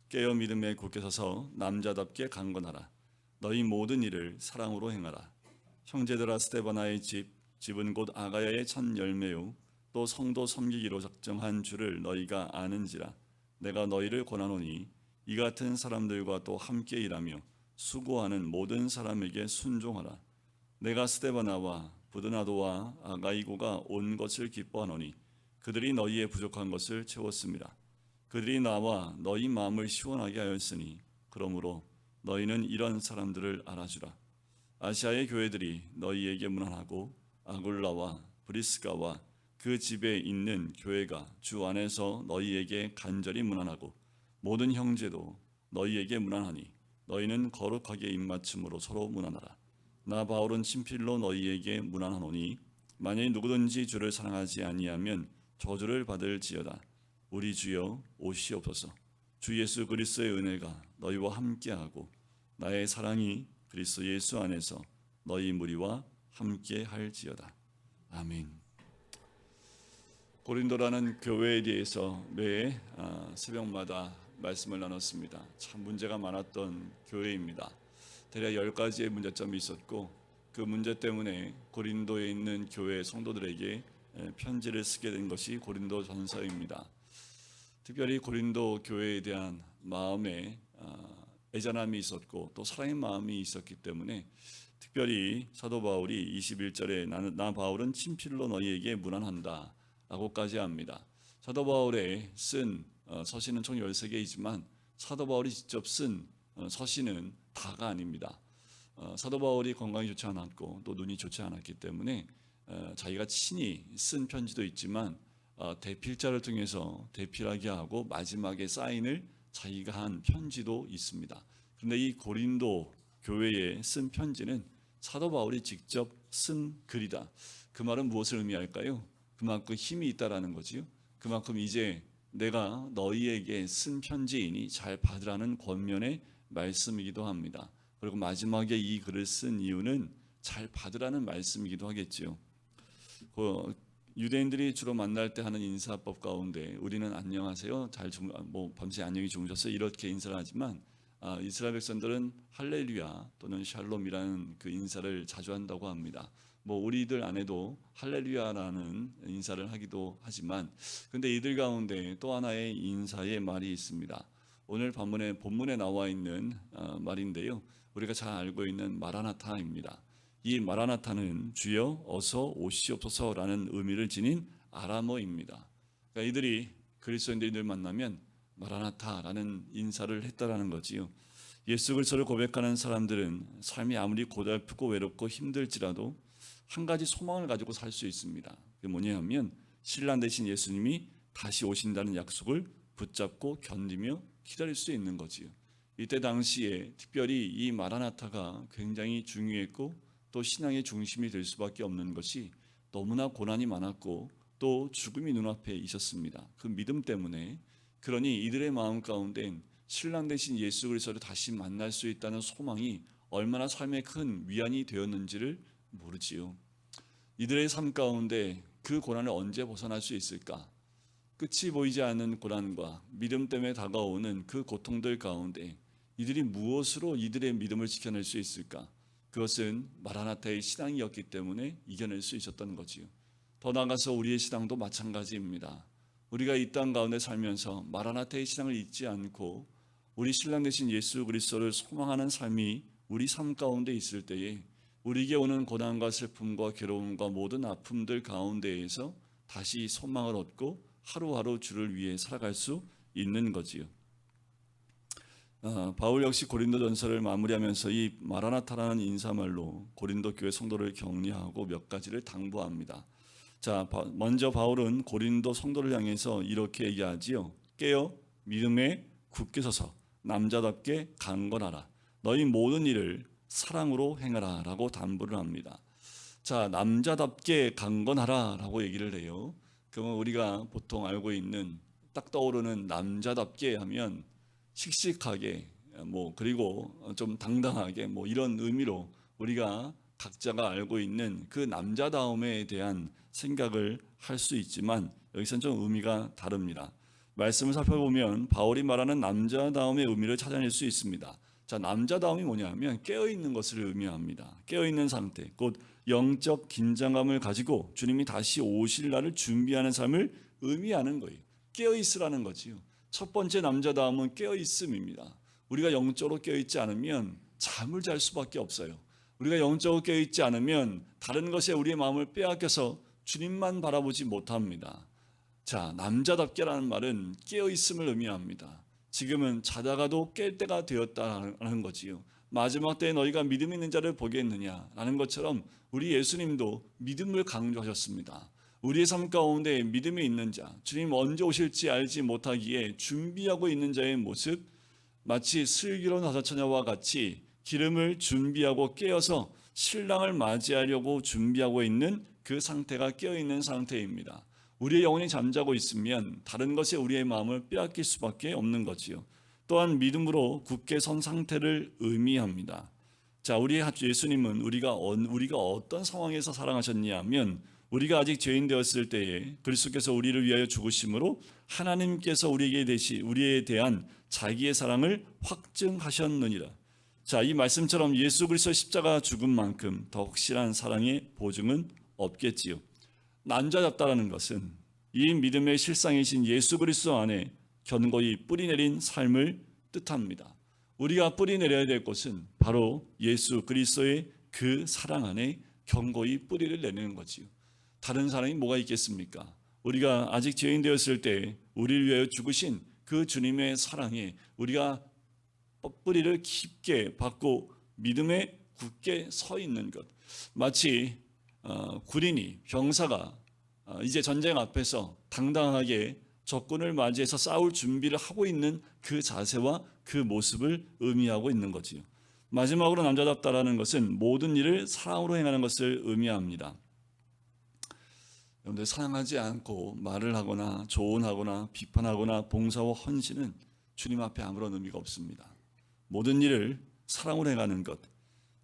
깨어 믿음에 굳게 서서 남자답게 강건하라. 너희 모든 일을 사랑으로 행하라. 형제들아, 스데바나의 집은 곧 아가야의 첫 열매요 또 성도 섬기기로 작정한 줄을 너희가 아는지라. 내가 너희를 권하노니 이 같은 사람들과 또 함께 일하며 수고하는 모든 사람에게 순종하라. 내가 스데바나와 부드나도와 아가이고가 온 것을 기뻐하노니 그들이 너희의 부족한 것을 채웠습니다. 그들이 나와 너희 마음을 시원하게 하였으니 그러므로 너희는 이런 사람들을 알아주라. 아시아의 교회들이 너희에게 문안하고 아굴라와 브리스가와 그 집에 있는 교회가 주 안에서 너희에게 간절히 문안하고 모든 형제도 너희에게 문안하니 너희는 거룩하게 입맞춤으로 서로 문안하라. 나 바울은 친필로 너희에게 문안하노니 만일 누구든지 주를 사랑하지 아니하면 저주를 받을지어다. 우리 주여 오시옵소서. 주 예수 그리스도의 은혜가 너희와 함께하고 나의 사랑이 그리스도 예수 안에서 너희 무리와 함께할지어다. 아멘. 고린도라는 교회에 대해서 매 새벽마다 말씀을 나눴습니다. 참 문제가 많았던 교회입니다. 대략 10가지의 문제점이 있었고 그 문제 때문에 고린도에 있는 교회 성도들에게 편지를 쓰게 된 것이 고린도 전서입니다. 특별히 고린도 교회에 대한 마음에 애잔함이 있었고 또 사랑의 마음이 있었기 때문에 특별히 사도 바울이 21절에 나 바울은 친필로 너희에게 문안한다 라고까지 합니다. 사도 바울의 쓴 서신은 총 13개이지만 사도 바울이 직접 쓴 서신은 다가 아닙니다. 사도 바울이 건강이 좋지 않았고 또 눈이 좋지 않았기 때문에 자기가 친히 쓴 편지도 있지만 대필자를 통해서 대필하게 하고 마지막에 사인을 자기가 한 편지도 있습니다. 그런데 이 고린도 교회에 쓴 편지는 사도 바울이 직접 쓴 글이다. 그 말은 무엇을 의미할까요? 그만큼 힘이 있다라는 거지요. 그만큼 이제 내가 너희에게 쓴 편지이니 잘 받으라는 권면의 말씀이기도 합니다. 그리고 마지막에 이 글을 쓴 이유는 잘 받으라는 말씀이기도 하겠지요. 유대인들이 주로 만날 때 하는 인사법 가운데 우리는 안녕하세요, 밤새 안녕히 주무셨어요 이렇게 인사를 하지만 이스라엘 백성들은 할렐루야 또는 샬롬이라는 그 인사를 자주 한다고 합니다. 우리들 안에도 할렐루야라는 인사를 하기도 하지만 근데 이들 가운데 또 하나의 인사의 말이 있습니다. 오늘 본문에 나와 있는 말인데요. 우리가 잘 알고 있는 마라나타입니다. 이 마라나타는 주여 어서 오시옵소서라는 의미를 지닌 아람어입니다. 그러니까 이들이 그리스도인들을 만나면 마라나타라는 인사를 했다라는 거지요. 예수 그리스도를 고백하는 사람들은 삶이 아무리 고달프고 외롭고 힘들지라도 한 가지 소망을 가지고 살 수 있습니다. 그게 뭐냐면 신랑 되신 예수님이 다시 오신다는 약속을 붙잡고 견디며 기다릴 수 있는 거지요. 이때 당시에 특별히 이 마라나타가 굉장히 중요했고 또 신앙의 중심이 될 수밖에 없는 것이 너무나 고난이 많았고 또 죽음이 눈앞에 있었습니다. 그 믿음 때문에 그러니 이들의 마음 가운데 신랑 되신 예수 그리스도를 다시 만날 수 있다는 소망이 얼마나 삶에 큰 위안이 되었는지를 모르지요. 이들의 삶 가운데 그 고난을 언제 벗어날 수 있을까? 끝이 보이지 않는 고난과 믿음 때문에 다가오는 그 고통들 가운데 이들이 무엇으로 이들의 믿음을 지켜낼 수 있을까? 그것은 마라나타의 신앙이었기 때문에 이겨낼 수 있었던 거지요. 더 나아가서 우리의 신앙도 마찬가지입니다. 우리가 이 땅 가운데 살면서 마라나타의 신앙을 잊지 않고 우리 신랑 되신 예수 그리스도를 소망하는 삶이 우리 삶 가운데 있을 때에 우리에게 오는 고난과 슬픔과 괴로움과 모든 아픔들 가운데에서 다시 소망을 얻고 하루하루 주를 위해 살아갈 수 있는 거지요. 바울 역시 고린도 전서를 마무리하면서 이 마라나타라는 인사말로 고린도 교회 성도를 격려하고 몇 가지를 당부합니다. 자, 먼저 바울은 고린도 성도를 향해서 이렇게 얘기하지요. 깨어 믿음에 굳게 서서 남자답게 강건하라. 너희 모든 일을 사랑으로 행하라 라고 당부를 합니다. 자, 남자답게 강건하라 라고 얘기를 해요. 그러면 우리가 보통 알고 있는 딱 떠오르는 남자답게 하면 씩씩하게 그리고 좀 당당하게 이런 의미로 우리가 각자가 알고 있는 그 남자다움에 대한 생각을 할 수 있지만 여기서는 좀 의미가 다릅니다. 말씀을 살펴보면 바울이 말하는 남자다움의 의미를 찾아낼 수 있습니다. 자, 남자다움이 뭐냐면 깨어있는 것을 의미합니다. 깨어있는 상태, 곧 영적 긴장감을 가지고 주님이 다시 오실 날을 준비하는 삶을 의미하는 거예요. 깨어있으라는 거지요. 첫 번째 남자다움은 깨어있음입니다. 우리가 영적으로 깨어있지 않으면 잠을 잘 수밖에 없어요. 우리가 영적으로 깨어있지 않으면 다른 것에 우리의 마음을 빼앗겨서 주님만 바라보지 못합니다. 자, 남자답게라는 말은 깨어있음을 의미합니다. 지금은 자다가도 깰 때가 되었다는 거지요. 마지막 때에 너희가 믿음 있는 자를 보겠느냐라는 것처럼 우리 예수님도 믿음을 강조하셨습니다. 우리의 삶 가운데 믿음이 있는 자, 주님 언제 오실지 알지 못하기에 준비하고 있는 자의 모습, 마치 슬기로운 다사처녀와 같이 기름을 준비하고 깨어서 신랑을 맞이하려고 준비하고 있는 그 상태가 깨어있는 상태입니다. 우리의 영혼이 잠자고 있으면 다른 것에 우리의 마음을 빼앗길 수밖에 없는 거지요. 또한 믿음으로 굳게 선 상태를 의미합니다. 자, 우리 예수님은 우리가 어떤 상황에서 사랑하셨냐 하면 우리가 아직 죄인 되었을 때에 그리스도께서 우리를 위하여 죽으심으로 하나님께서 우리에 대한 자기의 사랑을 확증하셨느니라. 자, 이 말씀처럼 예수 그리스도의 십자가 죽음만큼 더 확실한 사랑의 보증은 없겠지요. 남자답다라는 것은 이 믿음의 실상이신 예수 그리스도 안에 견고히 뿌리내린 삶을 뜻합니다. 우리가 뿌리내려야 될 것은 바로 예수 그리스도의 그 사랑 안에 견고히 뿌리를 내리는 거지요. 다른 사랑이 뭐가 있겠습니까? 우리가 아직 죄인 되었을 때 우리를 위하여 죽으신 그 주님의 사랑에 우리가 뿌리를 깊게 받고 믿음에 굳게 서 있는 것. 마치 군인이, 병사가 이제 전쟁 앞에서 당당하게 적군을 맞이해서 싸울 준비를 하고 있는 그 자세와 그 모습을 의미하고 있는 거지요. 마지막으로 남자답다라는 것은 모든 일을 사랑으로 행하는 것을 의미합니다. 여러분들, 사랑하지 않고 말을 하거나 조언하거나 비판하거나 봉사와 헌신은 주님 앞에 아무런 의미가 없습니다. 모든 일을 사랑으로 행하는 것,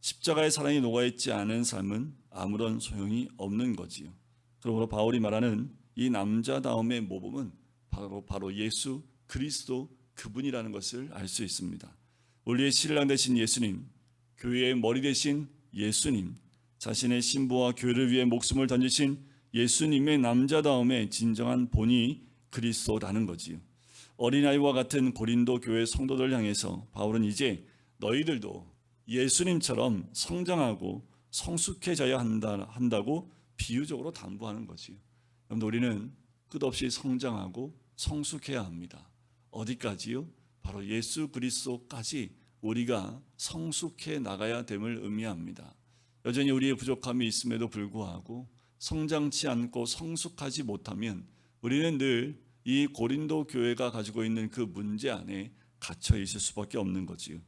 십자가의 사랑이 녹아있지 않은 삶은 아무런 소용이 없는 거지요. 그러므로 바울이 말하는 이 남자다움의 모범은 바로 예수 그리스도 그분이라는 것을 알 수 있습니다. 우리의 신랑 되신 예수님, 교회의 머리 되신 예수님, 자신의 신부와 교회를 위해 목숨을 던지신 예수님의 남자다움의 진정한 본이 그리스도라는 거지요. 어린아이와 같은 고린도 교회 성도들 향해서 바울은 이제 너희들도 예수님처럼 성장하고 성숙해져야 한다고 비유적으로 당부하는 거지요. 그럼 우리는 끝없이 성장하고 성숙해야 합니다. 어디까지요? 바로 예수 그리스도까지 우리가 성숙해 나가야 됨을 의미합니다. 여전히 우리의 부족함이 있음에도 불구하고 성장치 않고 성숙하지 못하면 우리는 늘 이 고린도 교회가 가지고 있는 그 문제 안에 갇혀 있을 수밖에 없는 거지요.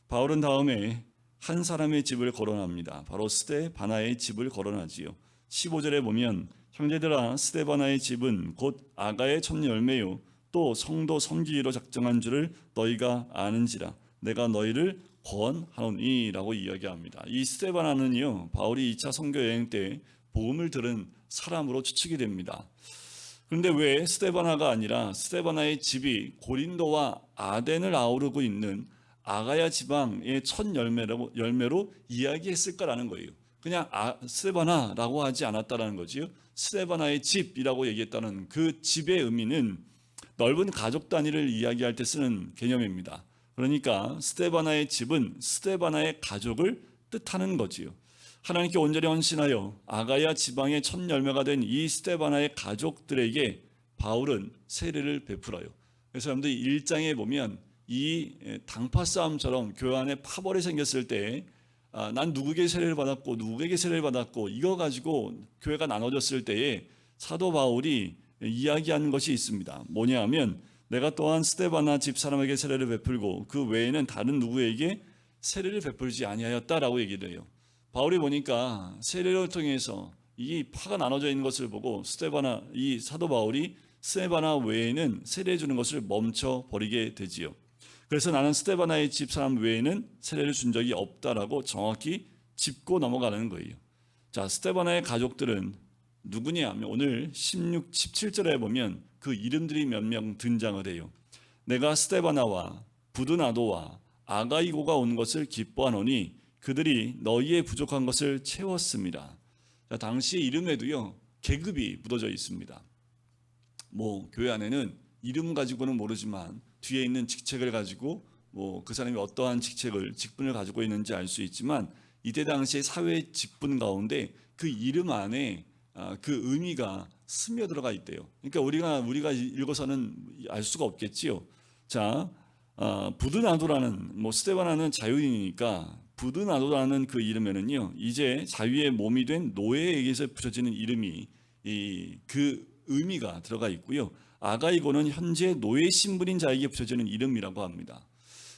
바울은 다음에 한 사람의 집을 거론합니다. 바로 스데바나의 집을 거론하지요. 15절에 보면 형제들아, 스데바나의 집은 곧 아가의 첫 열매요 또 성도 섬기기로 작정한 줄을 너희가 아는지라 내가 너희를 권하노니라고 이야기합니다. 이 스데바나는요, 바울이 2차 선교 여행 때 복음을 들은 사람으로 추측이 됩니다. 그런데 왜 스데바나가 아니라 스데바나의 집이 고린도와 아덴을 아우르고 있는 아가야 지방의 첫 열매로 이야기했을까라는 거예요. 그냥 스데바나라고 하지 않았다라는 거지요. 스데바나의 집이라고 얘기했다는 그 집의 의미는 넓은 가족 단위를 이야기할 때 쓰는 개념입니다. 그러니까 스데바나의 집은 스데바나의 가족을 뜻하는 거지요. 하나님께 온전히 헌신하여 아가야 지방의 첫 열매가 된 이 스데바나의 가족들에게 바울은 세례를 베풀어요. 그래서 여러분들 1장에 보면 이 당파 싸움처럼 교회 안에 파벌이 생겼을 때 난 누구에게 세례를 받았고 누구에게 세례를 받았고 이거 가지고 교회가 나눠졌을 때에 사도 바울이 이야기하는 것이 있습니다. 뭐냐 하면 내가 또한 스데바나 집 사람에게 세례를 베풀고 그 외에는 다른 누구에게 세례를 베풀지 아니하였다라고 얘기를 해요. 바울이 보니까 세례를 통해서 이 파가 나눠져 있는 것을 보고 이 사도 바울이 스데바나 외에는 세례해 주는 것을 멈춰 버리게 되지요. 그래서 나는 스데바나의 집 사람 외에는 세례를 준 적이 없다라고 정확히 짚고 넘어가는 거예요. 자, 스데바나의 가족들은 누구냐 하면 오늘 17절에 보면 그 이름들이 몇 명 등장을 해요. 내가 스데바나와 부드나도와 아가이고가 온 것을 기뻐하노니 그들이 너희의 부족한 것을 채웠습니다. 자, 당시 이름에도요 계급이 묻어져 있습니다. 뭐 교회 안에는 이름 가지고는 모르지만 뒤에 있는 직책을 가지고 뭐 그 사람이 어떠한 직분을 가지고 있는지 알 수 있지만 이때 당시의 사회 직분 가운데 그 이름 안에 그 의미가 스며 들어가 있대요. 그러니까 우리가 읽어서는 알 수가 없겠지요. 자, 부드나도라는 뭐 스데바나는 자유인이니까 부드나도라는 그 이름에는요 이제 자유의 몸이 된 노예에게서 붙여지는 이름이 그 의미가 들어가 있고요. 아가이고는 현재 노예 신분인 자에게 붙여지는 이름이라고 합니다.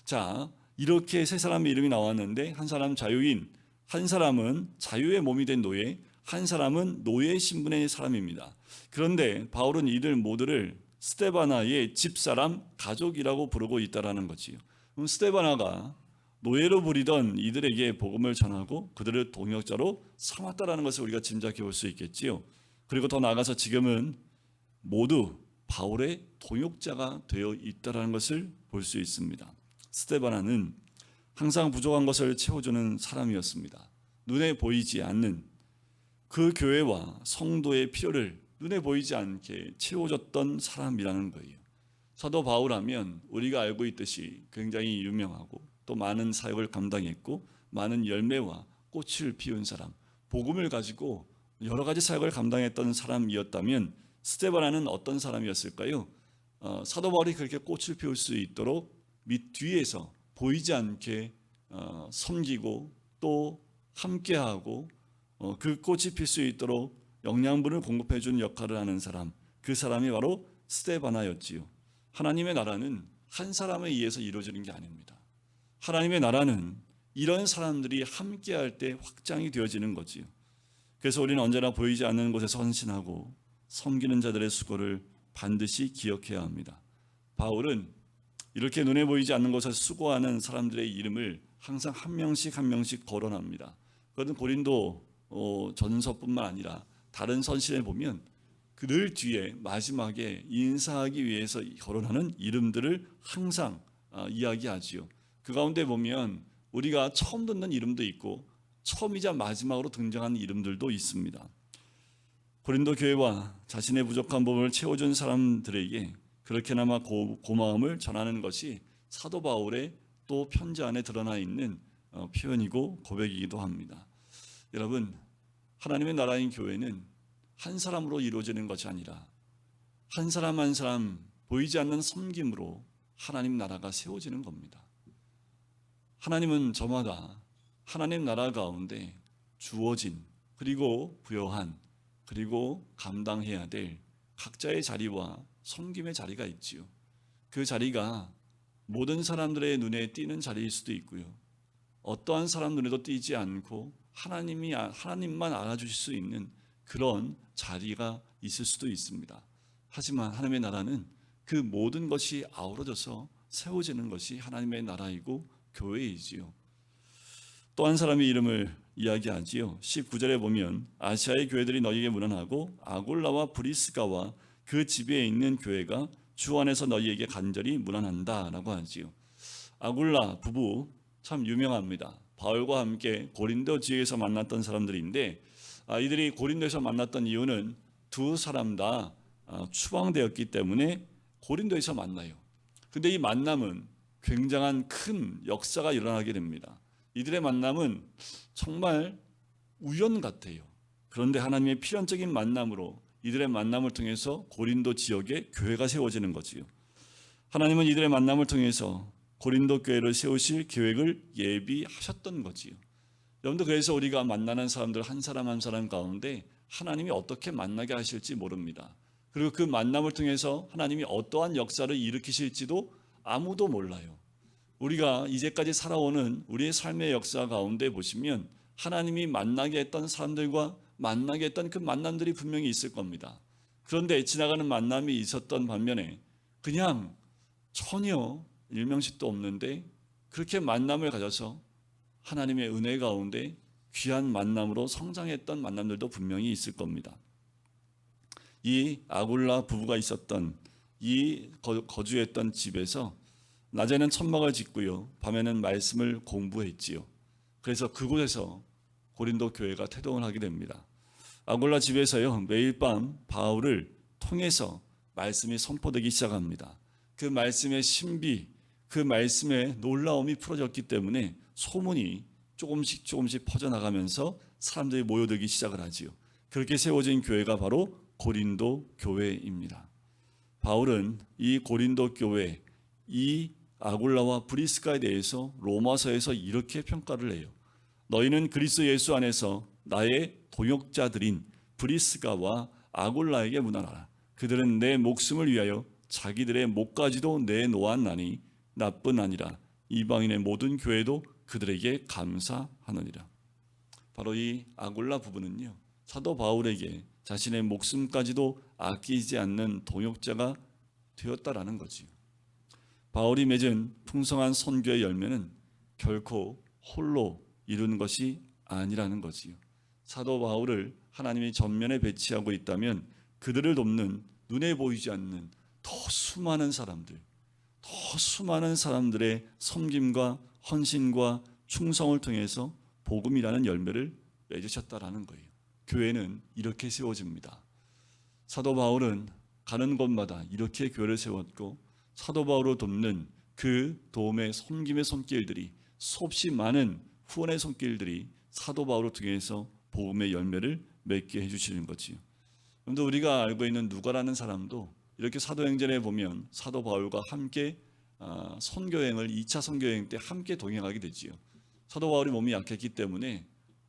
자, 이렇게 세 사람의 이름이 나왔는데 한 사람은 자유인, 한 사람은 자유의 몸이 된 노예, 한 사람은 노예 신분의 사람입니다. 그런데 바울은 이들 모두를 스데바나의 집사람, 가족이라고 부르고 있다라는 거지요. 그럼 스데바나가 노예로 부리던 이들에게 복음을 전하고 그들을 동역자로 삼았다라는 것을 우리가 짐작해 볼 수 있겠지요. 그리고 더 나아가서 지금은 모두 바울의 동역자가 되어 있다라는 것을 볼 수 있습니다. 스데바나는 항상 부족한 것을 채워주는 사람이었습니다. 눈에 보이지 않는 그 교회와 성도의 필요를 눈에 보이지 않게 채워줬던 사람이라는 거예요. 사도 바울하면 우리가 알고 있듯이 굉장히 유명하고 또 많은 사역을 감당했고 많은 열매와 꽃을 피운 사람, 복음을 가지고 여러 가지 사역을 감당했던 사람이었다면 스데바나는 어떤 사람이었을까요? 사도 바울이 그렇게 꽃을 피울 수 있도록 밑 뒤에서 보이지 않게 섬기고 또 함께하고 그 꽃이 필 수 있도록 영양분을 공급해 주는 역할을 하는 사람, 그 사람이 바로 스데바나였지요. 하나님의 나라는 한 사람에 의해서 이루어지는 게 아닙니다. 하나님의 나라는 이런 사람들이 함께할 때 확장이 되어지는 거지요. 그래서 우리는 언제나 보이지 않는 곳에서 헌신하고 섬기는 자들의 수고를 반드시 기억해야 합니다. 바울은 이렇게 눈에 보이지 않는 곳에서 수고하는 사람들의 이름을 항상 한 명씩 거론합니다. 그것은 고린도 전서뿐만 아니라 다른 선신에 보면 그 늘 뒤에 마지막에 인사하기 위해서 거론하는 이름들을 항상 이야기하지요. 그 가운데 보면 우리가 처음 듣는 이름도 있고 처음이자 마지막으로 등장하는 이름들도 있습니다. 고린도 교회와 자신의 부족한 부분을 채워준 사람들에게 그렇게나마 고마움을 전하는 것이 사도 바울의 또 편지 안에 드러나 있는 표현이고 고백이기도 합니다. 여러분, 하나님의 나라인 교회는 한 사람으로 이루어지는 것이 아니라 한 사람 한 사람 보이지 않는 섬김으로 하나님 나라가 세워지는 겁니다. 하나님은 저마다 하나님 나라 가운데 주어진 그리고 부여한 그리고 감당해야 될 각자의 자리와 섬김의 자리가 있지요. 그 자리가 모든 사람들의 눈에 띄는 자리일 수도 있고요. 어떠한 사람 눈에도 띄지 않고 하나님만 알아주실 수 있는 그런 자리가 있을 수도 있습니다. 하지만 하나님의 나라는 그 모든 것이 아우러져서 세워지는 것이 하나님의 나라이고 교회이지요. 또 한 사람의 이름을 이야기하지요. 19절에 보면 아시아의 교회들이 너희에게 문안하고 아골라와 브리스가와 그 집에 있는 교회가 주 안에서 너희에게 간절히 문안한다 라고 하지요. 아골라 부부 참 유명합니다. 바울과 함께 고린도 지역에서 만났던 사람들인데 이들이 고린도에서 만났던 이유는 두 사람 다 추방되었기 때문에 고린도에서 만나요. 근데 이 만남은 굉장한 큰 역사가 일어나게 됩니다. 이들의 만남은 정말 우연 같아요. 그런데 하나님의 필연적인 만남으로 이들의 만남을 통해서 고린도 지역에 교회가 세워지는 거지요. 하나님은 이들의 만남을 통해서 고린도 교회를 세우실 계획을 예비하셨던 거지요. 여러분들, 그래서 우리가 만나는 사람들 한 사람 한 사람 가운데 하나님이 어떻게 만나게 하실지 모릅니다. 그리고 그 만남을 통해서 하나님이 어떠한 역사를 일으키실지도 아무도 몰라요. 우리가 이제까지 살아오는 우리의 삶의 역사 가운데 보시면 하나님이 만나게 했던 사람들과 만나게 했던 그 만남들이 분명히 있을 겁니다. 그런데 지나가는 만남이 있었던 반면에 그냥 전혀 일명식도 없는데 그렇게 만남을 가져서 하나님의 은혜 가운데 귀한 만남으로 성장했던 만남들도 분명히 있을 겁니다. 이 아굴라 부부가 있었던 이 거주했던 집에서 낮에는 천막을 짓고요, 밤에는 말씀을 공부했지요. 그래서 그곳에서 고린도 교회가 태동을 하게 됩니다. 아굴라 집에서요, 매일 밤 바울을 통해서 말씀이 선포되기 시작합니다. 그 말씀의 신비, 그 말씀의 놀라움이 풀어졌기 때문에 소문이 조금씩 퍼져나가면서 사람들이 모여들기 시작을 하지요. 그렇게 세워진 교회가 바로 고린도 교회입니다. 바울은 이 고린도 교회, 이 아굴라와 브리스가에 대해서 로마서에서 이렇게 평가를 해요. 너희는 그리스도 예수 안에서 나의 동역자들인 브리스가와 아굴라에게 문안하라. 그들은 내 목숨을 위하여 자기들의 목까지도 내놓았나니 나뿐 아니라 이방인의 모든 교회도 그들에게 감사하느니라. 바로 이 아굴라 부부는요, 사도 바울에게 자신의 목숨까지도 아끼지 않는 동역자가 되었다라는 거지요. 바울이 맺은 풍성한 선교의 열매는 결코 홀로 이루는 것이 아니라는 거지요. 사도 바울을 하나님이 전면에 배치하고 있다면 그들을 돕는 눈에 보이지 않는 더 수많은 사람들의 섬김과 헌신과 충성을 통해서 복음이라는 열매를 맺으셨다라는 거예요. 교회는 이렇게 세워집니다. 사도 바울은 가는 곳마다 이렇게 교회를 세웠고, 사도 바울을 돕는 그 도움의 섬김의 손길들이, 수없이 많은 후원의 손길들이 사도 바울을 통해서 복음의 열매를 맺게 해주시는 거지요. 그런데 우리가 알고 있는 누가라는 사람도 이렇게 사도행전에 보면 사도 바울과 함께 선교행을 2차 선교행 때 함께 동행하게 되지요. 사도 바울이 몸이 약했기 때문에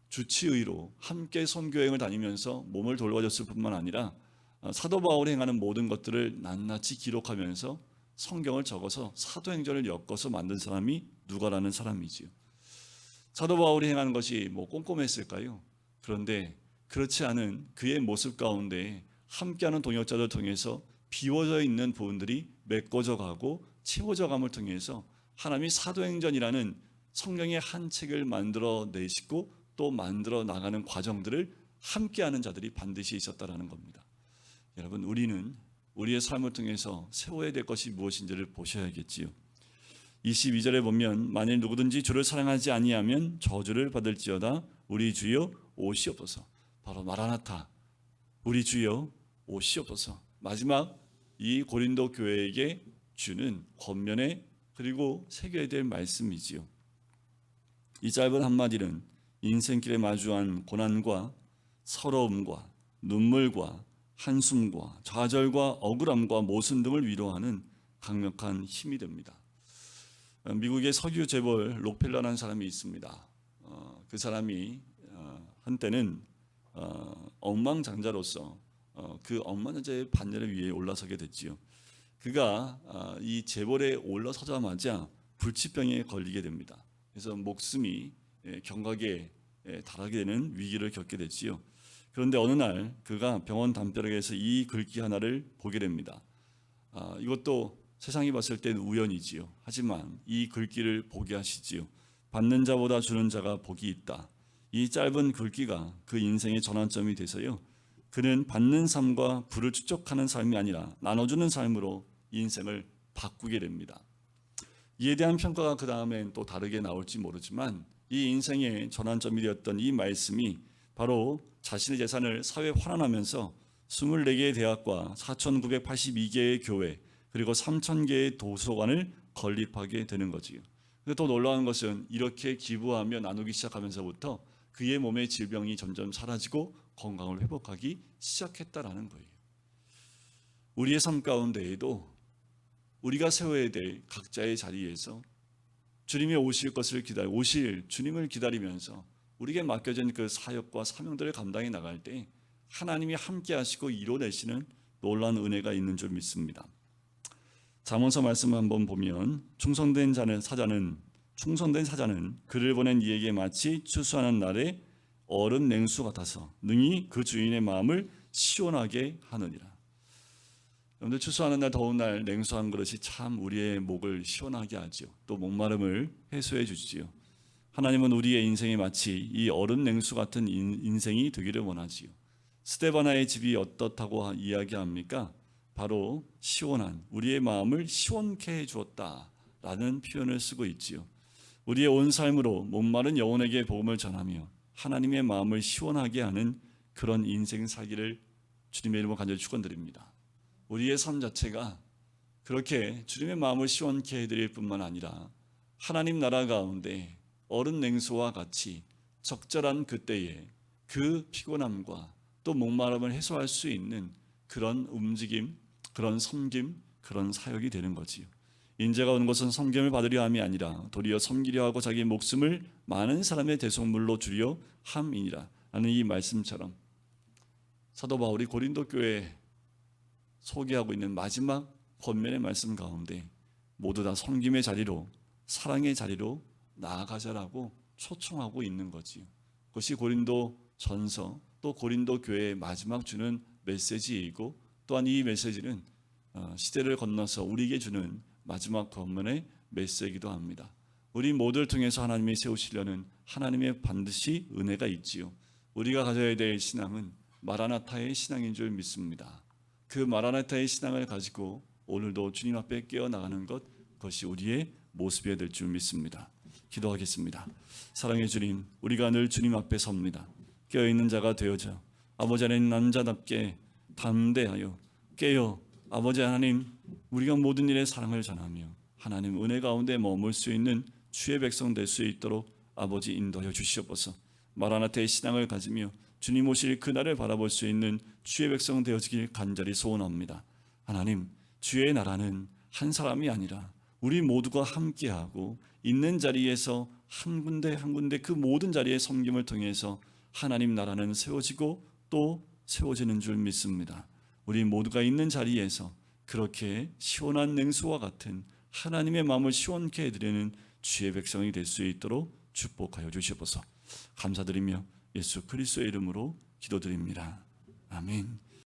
주치의로 함께 선교행을 다니면서 몸을 돌봐줬을 뿐만 아니라 사도 바울이 행하는 모든 것들을 낱낱이 기록하면서 성경을 적어서 사도행전을 엮어서 만든 사람이 누가라는 사람이지요. 사도 바울이 행하는 것이 꼼꼼했을까요? 그런데 그렇지 않은 그의 모습 가운데 함께하는 동역자들 통해서 비워져 있는 부분들이 메꿔져 가고 채워져 감을 통해서 하나님이 사도행전이라는 성경의 한 책을 만들어 내시고 또 만들어 나가는 과정들을 함께하는 자들이 반드시 있었다라는 겁니다. 여러분, 우리는 우리의 삶을 통해서 세워야 될 것이 무엇인지를 보셔야겠지요. 22절에 보면 만일 누구든지 주를 사랑하지 아니하면 저주를 받을지어다. 우리 주여 오시옵소서. 바로 마라나타, 우리 주여 오시옵소서. 마지막 이 고린도 교회에게 주는 권면에 그리고 새겨야 될 말씀이지요. 이 짧은 한마디는 인생길에 마주한 고난과 서러움과 눈물과 한숨과 좌절과 억울함과 모순 등을 위로하는 강력한 힘이 됩니다. 미국의 석유 재벌 록펠러라는 사람이 있습니다. 그 사람이 한때는 억만장자로서 그 억만장자의 반열에 위에 올라서게 됐지요. 그가 이 재벌에 올라서자마자 불치병에 걸리게 됩니다. 그래서 목숨이 경각에 달하게 되는 위기를 겪게 됐지요. 그런데 어느 날 그가 병원 담벼락에서 이 글귀 하나를 보게 됩니다. 이것도 세상이 봤을 때는 우연이지요. 하지만 이 글귀를 보게 하시지요. 받는 자보다 주는 자가 복이 있다. 이 짧은 글귀가 그 인생의 전환점이 돼서요, 그는 받는 삶과 부를 축적하는 삶이 아니라 나눠주는 삶으로 인생을 바꾸게 됩니다. 이에 대한 평가가 그 다음엔 또 다르게 나올지 모르지만 이 인생의 전환점이 되었던 이 말씀이 바로 자신의 재산을 사회에 환원하면서 24개의 대학과 4,982개의 교회 그리고 3,000개의 도서관을 건립하게 되는 거지요. 근데 또 놀라운 것은 이렇게 기부하며 나누기 시작하면서부터 그의 몸의 질병이 점점 사라지고 건강을 회복하기 시작했다라는 거예요. 우리의 삶 가운데에도 우리가 세워야 될 각자의 자리에서 주님이 오실 주님을 기다리면서 우리에게 맡겨진 그 사역과 사명들을 감당해 나갈 때 하나님이 함께 하시고 이뤄내시는 놀라운 은혜가 있는 줄 믿습니다. 잠언서 말씀을 한번 보면 충성된 사자는 그를 보낸 이에게 마치 추수하는 날에 얼음 냉수 같아서 능히 그 주인의 마음을 시원하게 하느니라. 여러분들, 추수하는 날, 더운 날 냉수 한 그릇이 참 우리의 목을 시원하게 하지요. 또 목마름을 해소해 주지요. 하나님은 우리의 인생이 마치 이 얼음 냉수 같은 인생이 되기를 원하지요. 스데바나의 집이 어떻다고 이야기합니까? 바로 시원한, 우리의 마음을 시원케 해주었다라는 표현을 쓰고 있지요. 우리의 온 삶으로 목마른 영혼에게 복음을 전하며 하나님의 마음을 시원하게 하는 그런 인생 살기를 주님의 이름으로 간절히 축원드립니다. 우리의 삶 자체가 그렇게 주님의 마음을 시원케 해드릴 뿐만 아니라 하나님 나라 가운데 어른 냉소와 같이 적절한 그때에 그 피곤함과 또 목마름을 해소할 수 있는 그런 움직임, 그런 섬김, 그런 사역이 되는 거지요. 인자가 오는 것은 섬김을 받으려 함이 아니라 도리어 섬기려 하고 자기 목숨을 많은 사람의 대속물로 주려 함이니라 라는 이 말씀처럼 사도 바울이 고린도 교회에 소개하고 있는 마지막 권면의 말씀 가운데 모두 다 섬김의 자리로, 사랑의 자리로 나아가자라고 초청하고 있는 거지요. 그것이 고린도 전서 또 고린도 교회의 마지막 주는 메시지이고, 또한 이 메시지는 시대를 건너서 우리에게 주는 마지막 권면의 메시지이기도 합니다. 우리 모두를 통해서 하나님이 세우시려는 하나님의 반드시 은혜가 있지요. 우리가 가져야 될 신앙은 마라나타의 신앙인 줄 믿습니다. 그 마라나타의 신앙을 가지고 오늘도 주님 앞에 깨어나가는 것, 그것이 우리의 모습이 될 줄 믿습니다. 기도하겠습니다. 사랑의 주님, 우리가 늘 주님 앞에 섭니다. 깨어있는 자가 되어져 아버지 안에 남자답게 담대하여 깨어 아버지 하나님, 우리가 모든 일에 사랑을 전하며 하나님 은혜 가운데 머물 수 있는 주의 백성 될 수 있도록 아버지 인도하여 주시옵소서. 마라나타의 신앙을 가지며 주님 오실 그날을 바라볼 수 있는 주의 백성 되어지길 간절히 소원합니다. 하나님, 주의 나라는 한 사람이 아니라 우리 모두가 함께하고 있는 자리에서 한 군데 한 군데 그 모든 자리의 섬김을 통해서 하나님 나라는 세워지고 또 세워지는 줄 믿습니다. 우리 모두가 있는 자리에서 그렇게 시원한 냉수와 같은 하나님의 마음을 시원케 해드리는 주의 백성이 될 수 있도록 축복하여 주시옵소서. 감사드리며 예수 그리스도의 이름으로 기도드립니다. 아멘.